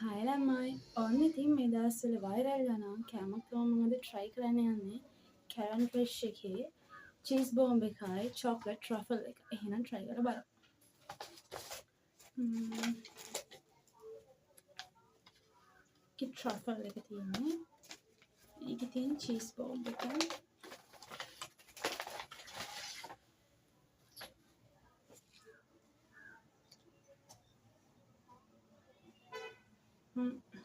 Hi ළමයි. ඔන්න ඉතින් මේ දවස්වල වයිරල් යන කෑමක් තමයි මම අද try කරන්න යන්නේ. කැරන් ෆ්‍රෙෂ් එකේ චීස් බෝම්බ එකයි චොක්ලට් ට්‍රෆල් එක. එහෙනම් try කරලා බලමු. ඒකේ ට්‍රෆල් එක තියෙන්නේ. ඒකේ තියෙන චීස් බෝම්බ එක.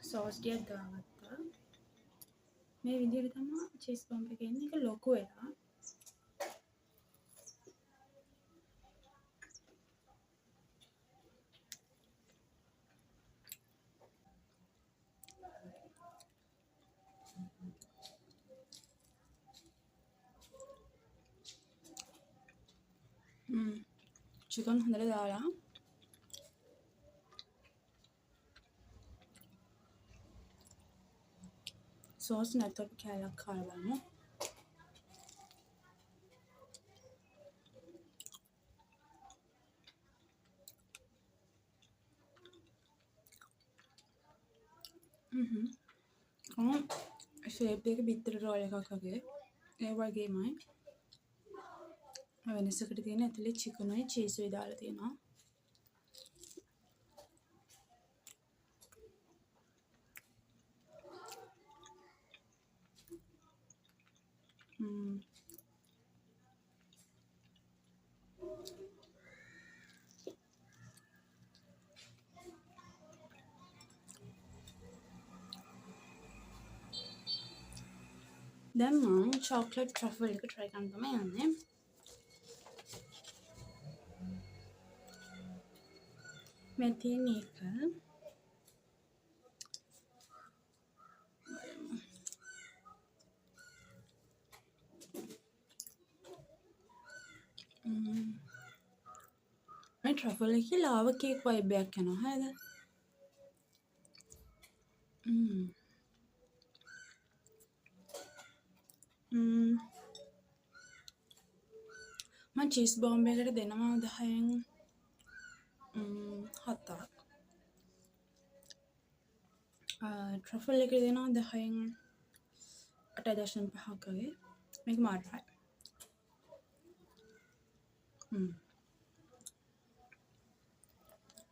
සෝස් ටිකක් දාගත්තා. මේ විදිහට තමයි චීස් බෝම්බ එක ඉන්නේ. ඒක ලොකු වෙලා. චිකන් හොඳට දාලා සෝස් නැත්නම් කෑල්ලක් කාලා බලමු. ෂේප් එක බිත්තර රෝල් එකක් වගේ. ඒ වගේමයි වෙනසකට තියෙන ඇතුලේ චිකනුයි චීසුයි දාලා තියෙනවා. දැන් මම චොක්ලට් ට්‍රෆල් එක try කරන්න තමයි යන්නේ. මේ තියෙන එක මේ ට්‍රෆල් එකේ ලාව කේක් වයිබ් එකක් යනවා. හරිද? මම චීස් බෝම්බ එකට දෙනවා 10න් 7ක්. ට්‍රෆල් එකට දෙනවා 10න් 8.5ක් වගේ. මේක මාර්ගයි.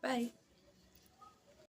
Bye.